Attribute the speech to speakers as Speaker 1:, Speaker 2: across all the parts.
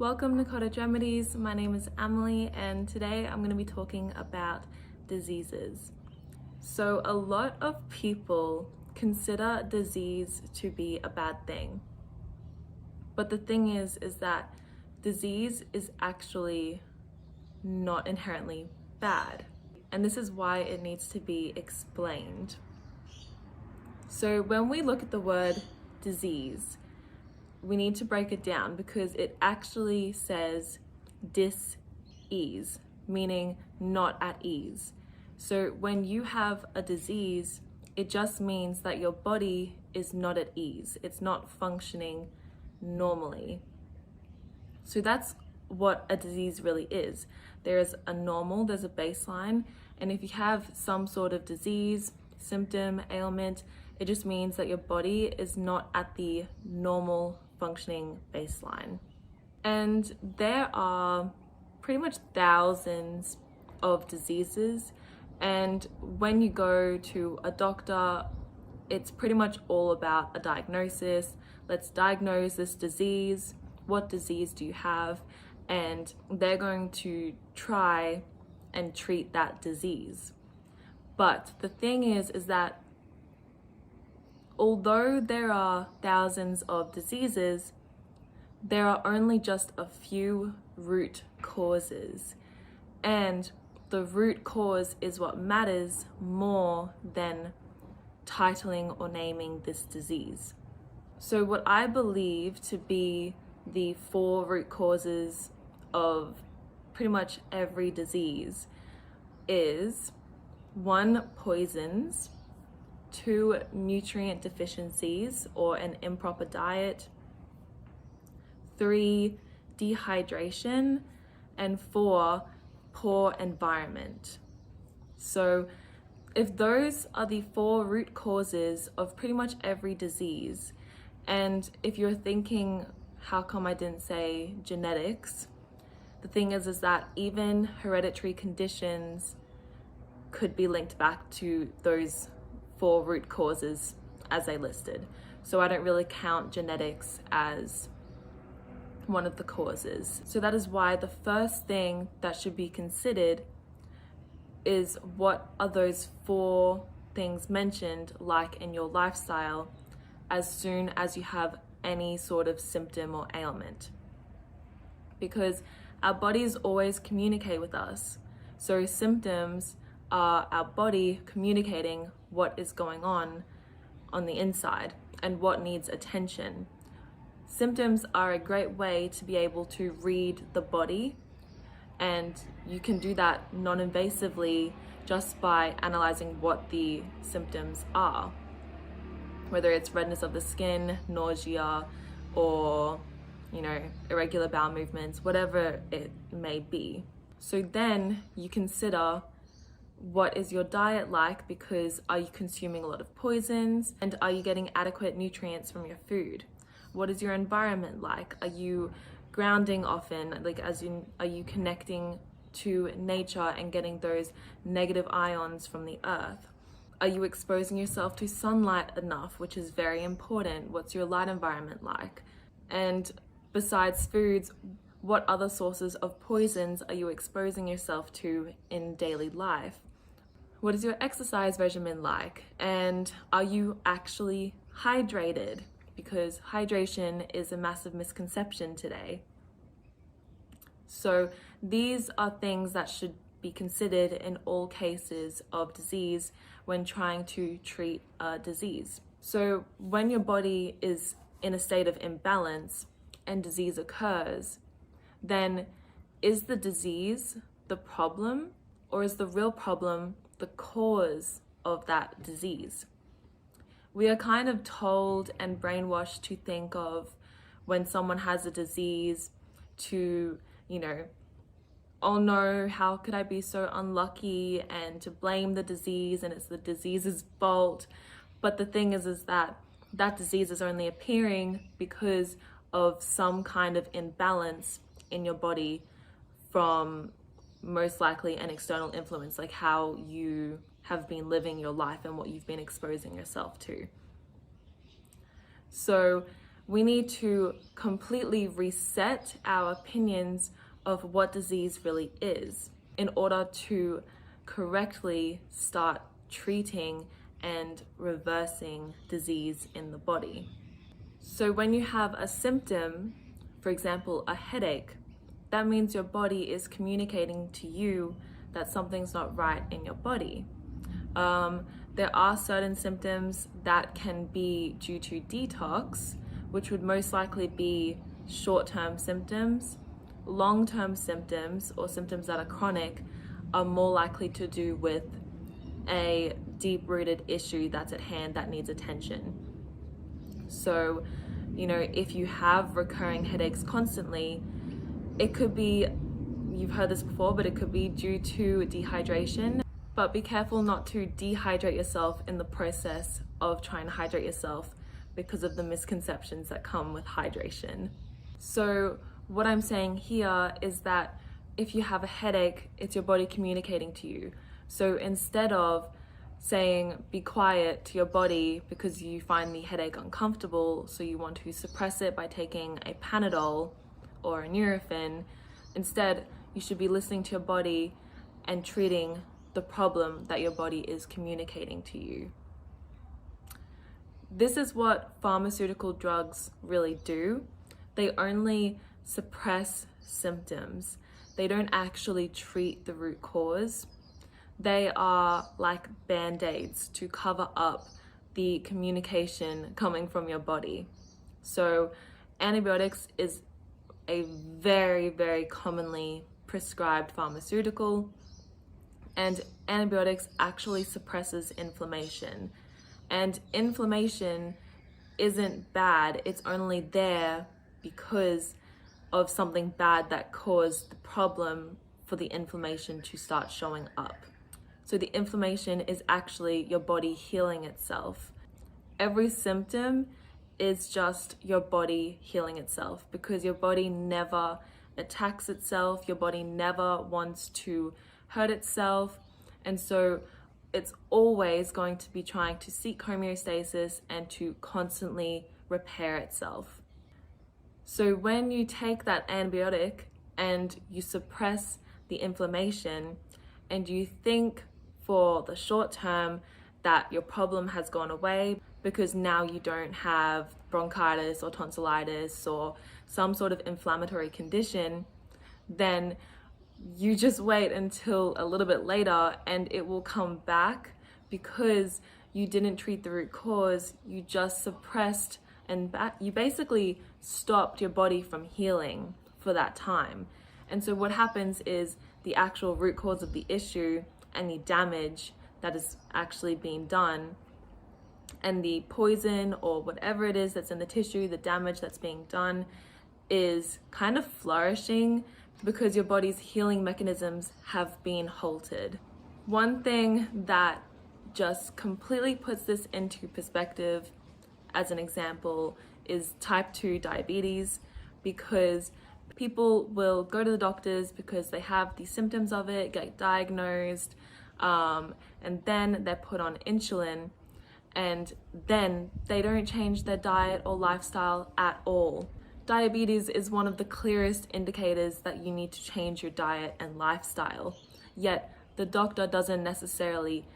Speaker 1: Welcome to Cottage Remedies. My name is Amélie and today I'm going to be talking about diseases. So a lot of people consider disease to be a bad thing. But the thing is that disease is actually not inherently bad. And this is why it needs to be explained. So when we look at the word disease, we need to break it down because it actually says dis-ease, meaning not at ease. So when you have a disease, it just means that your body is not at ease. It's not functioning normally. So that's what a disease really is. There's a normal, there's a baseline, and if you have some sort of disease, symptom, ailment, it just means that your body is not at the normal functioning baseline. And there are pretty much thousands of diseases, and when you go to a doctor, it's pretty much all about a diagnosis. Let's diagnose this disease. What disease do you have? And they're going to try and treat that disease. But the thing is that although there are thousands of diseases, there are only just a few root causes. And the root cause is what matters more than titling or naming this disease. So what I believe to be the 4 root causes of pretty much every disease is 1, poisons, 2, nutrient deficiencies or an improper diet, 3, dehydration, and 4, poor environment. So if those are the 4 root causes of pretty much every disease, and if you're thinking, how come I didn't say genetics? The thing is that even hereditary conditions could be linked back to those 4 root causes as I listed. So I don't really count genetics as one of the causes. So that is why the first thing that should be considered is what are those 4 things mentioned like in your lifestyle as soon as you have any sort of symptom or ailment. Because our bodies always communicate with us. So symptoms are our body communicating what is going on the inside and what needs attention. Symptoms are a great way to be able to read the body, and you can do that non-invasively just by analyzing what the symptoms are, whether it's redness of the skin, nausea, or irregular bowel movements, whatever it may be. So then you consider, what is your diet like? Because are you consuming a lot of poisons, and are you getting adequate nutrients from your food? What is your environment like? Are you grounding often? Are you connecting to nature and getting those negative ions from the earth? Are you exposing yourself to sunlight enough, which is very important? What's your light environment like? And besides foods, what other sources of poisons are you exposing yourself to in daily life? What is your exercise regimen like? And are you actually hydrated? Because hydration is a massive misconception today. So these are things that should be considered in all cases of disease when trying to treat a disease. So when your body is in a state of imbalance and disease occurs, then is the disease the problem, or is the real problem the cause of that disease? We are kind of told and brainwashed to think of when someone has a disease to, oh no, how could I be so unlucky, and to blame the disease and it's the disease's fault. But the thing is that disease is only appearing because of some kind of imbalance in your body from most likely an external influence, like how you have been living your life and what you've been exposing yourself to. So We need to completely reset our opinions of what disease really is in order to correctly start treating and reversing disease in the body. So when you have a symptom, for example, a headache, that means your body is communicating to you that something's not right in your body. There are certain symptoms that can be due to detox, which would most likely be short-term symptoms. Long-term symptoms, or symptoms that are chronic, are more likely to do with a deep-rooted issue that's at hand that needs attention. So, if you have recurring headaches constantly, it could be, you've heard this before, but it could be due to dehydration. But be careful not to dehydrate yourself in the process of trying to hydrate yourself, because of the misconceptions that come with hydration. So what I'm saying here is that if you have a headache, it's your body communicating to you. So instead of saying be quiet to your body because you find the headache uncomfortable, so you want to suppress it by taking a Panadol or a Nurofen, instead you should be listening to your body and treating the problem that your body is communicating to you. This is what pharmaceutical drugs really do. They only suppress symptoms. They don't actually treat the root cause. They are like band-aids to cover up the communication coming from your body. So antibiotics is a very, very commonly prescribed pharmaceutical, and antibiotics actually suppresses inflammation. And inflammation isn't bad, it's only there because of something bad that caused the problem for the inflammation to start showing up. So the inflammation is actually your body healing itself. Every symptom is just your body healing itself, because your body never attacks itself, your body never wants to hurt itself, and so it's always going to be trying to seek homeostasis and to constantly repair itself. So when you take that antibiotic and you suppress the inflammation, and you think for the short term that your problem has gone away because now you don't have bronchitis or tonsillitis or some sort of inflammatory condition, then you just wait until a little bit later and it will come back, because you didn't treat the root cause, you just suppressed and you basically stopped your body from healing for that time. And so what happens is the actual root cause of the issue and the damage that is actually being done, and the poison or whatever it is that's in the tissue, the damage that's being done, is kind of flourishing because your body's healing mechanisms have been halted. One thing that just completely puts this into perspective, as an example, is type 2 diabetes, because people will go to the doctors because they have the symptoms of it, get diagnosed, and then they're put on insulin, and then they don't change their diet or lifestyle at all. Diabetes is one of the clearest indicators that you need to change your diet and lifestyle, yet the doctor doesn't necessarily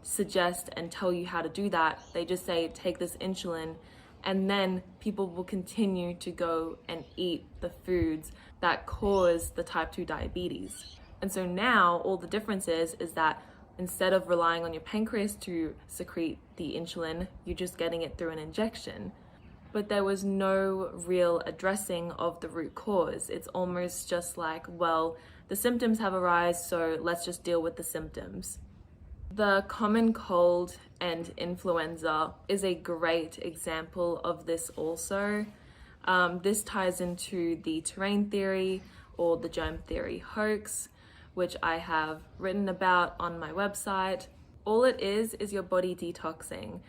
Speaker 1: suggest and tell you how to do that. They just say take this insulin, and then people will continue to go and eat the foods that cause the type 2 diabetes. And so now all the difference is that instead of relying on your pancreas to secrete the insulin, you're just getting it through an injection. But there was no real addressing of the root cause. It's almost just like, well, the symptoms have arisen, so let's just deal with the symptoms. The common cold and influenza is a great example of this also. This ties into the terrain theory or the germ theory hoax, which I have written about on my website. All it is your body detoxing.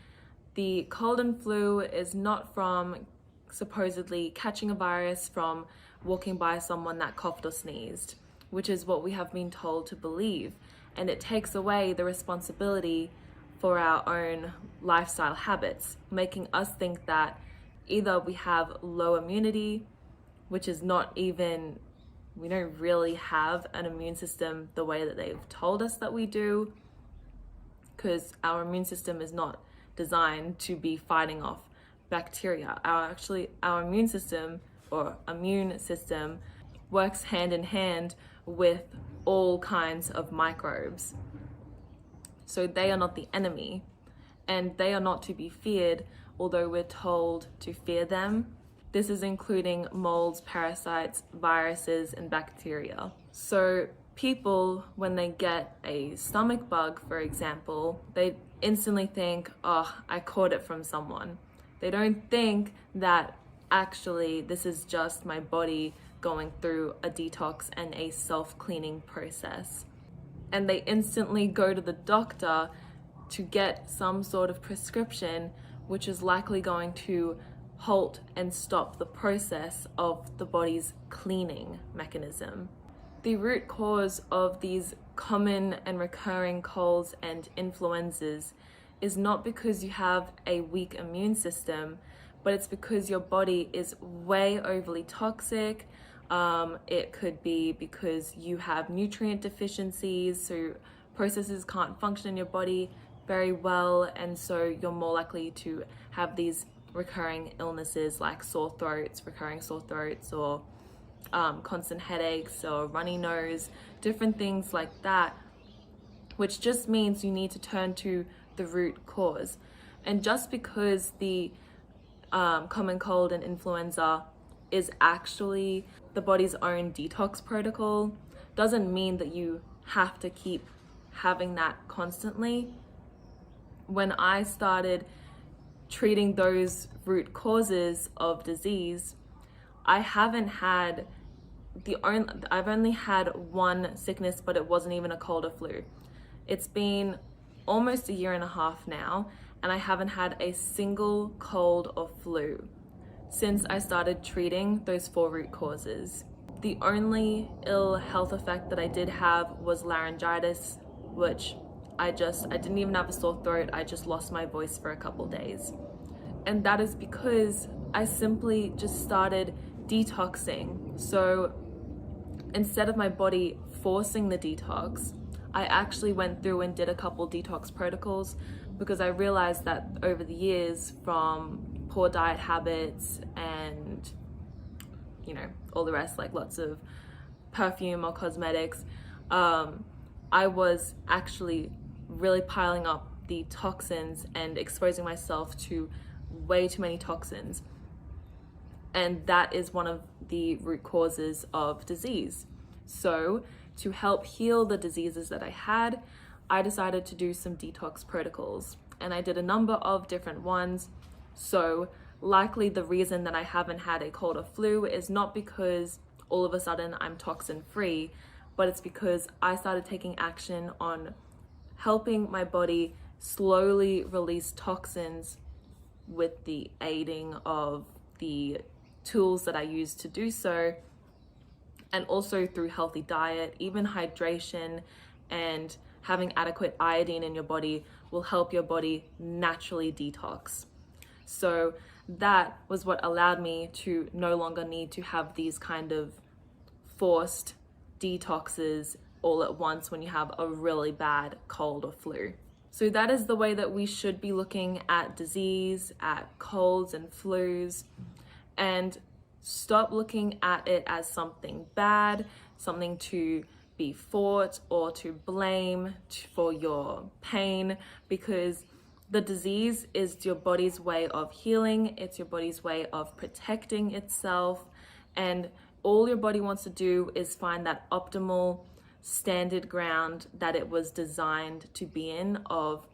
Speaker 1: The cold and flu is not from supposedly catching a virus from walking by someone that coughed or sneezed, which is what we have been told to believe. And it takes away the responsibility for our own lifestyle habits, making us think that Either we have low immunity, which is not even, we don't really have an immune system the way that they've told us that we do, because our immune system is not designed to be fighting off bacteria. Our immune system works hand in hand with all kinds of microbes. So they are not the enemy, and they are not to be feared, although we're told to fear them. This is including molds, parasites, viruses, and bacteria. So people, when they get a stomach bug, for example, they instantly think, oh, I caught it from someone. They don't think that actually this is just my body going through a detox and a self-cleaning process. And they instantly go to the doctor to get some sort of prescription, which is likely going to halt and stop the process of the body's cleaning mechanism. The root cause of these common and recurring colds and influenzas is not because you have a weak immune system, but it's because your body is way overly toxic. It could be because you have nutrient deficiencies, so processes can't function in your body very well, and so you're more likely to have these recurring illnesses like recurring sore throats, or constant headaches or runny nose, different things like that, which just means you need to turn to the root cause. And just because the common cold and influenza is actually the body's own detox protocol doesn't mean that you have to keep having that constantly. When I started treating those root causes of disease, I've only had one sickness, but it wasn't even a cold or flu. It's been almost a year and a half now, and I haven't had a single cold or flu since I started treating those 4 root causes. The only ill health effect that I did have was laryngitis, which I didn't even have a sore throat, I just lost my voice for a couple days. And that is because I simply just started detoxing. So instead of my body forcing the detox, I actually went through and did a couple detox protocols, because I realized that over the years, from poor diet habits and, you know, all the rest, like lots of perfume or cosmetics, I was actually really piling up the toxins and exposing myself to way too many toxins. And that is one of the root causes of disease. So to help heal the diseases that I had, I decided to do some detox protocols, and I did a number of different ones. So likely the reason that I haven't had a cold or flu is not because all of a sudden I'm toxin free, but it's because I started taking action on helping my body slowly release toxins with the aiding of the tools that I use to do so, and also through healthy diet. Even hydration and having adequate iodine in your body will help your body naturally detox. So that was what allowed me to no longer need to have these kind of forced detoxes all at once when you have a really bad cold or flu. So that is the way that we should be looking at disease, at colds and flus, and stop looking at it as something bad, something to be fought or to blame for your pain, because the disease is your body's way of healing, it's your body's way of protecting itself, and all your body wants to do is find that optimal standard ground that it was designed to be in, of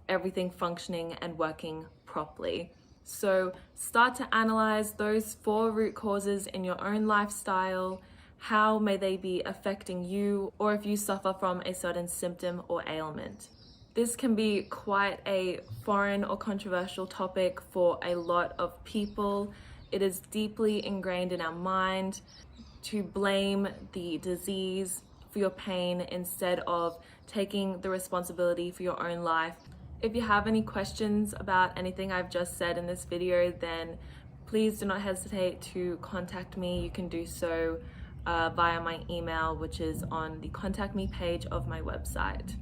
Speaker 1: everything functioning and working properly. So start to analyze those 4 root causes in your own lifestyle. How may they be affecting you, or if you suffer from a certain symptom or ailment? This can be quite a foreign or controversial topic for a lot of people. It is deeply ingrained in our mind to blame the disease for your pain instead of taking the responsibility for your own life. If you have any questions about anything I've just said in this video, then please do not hesitate to contact me. You can do so via my email, which is on the contact me page of my website.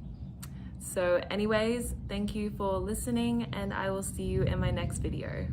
Speaker 1: So anyways, thank you for listening, and I will see you in my next video.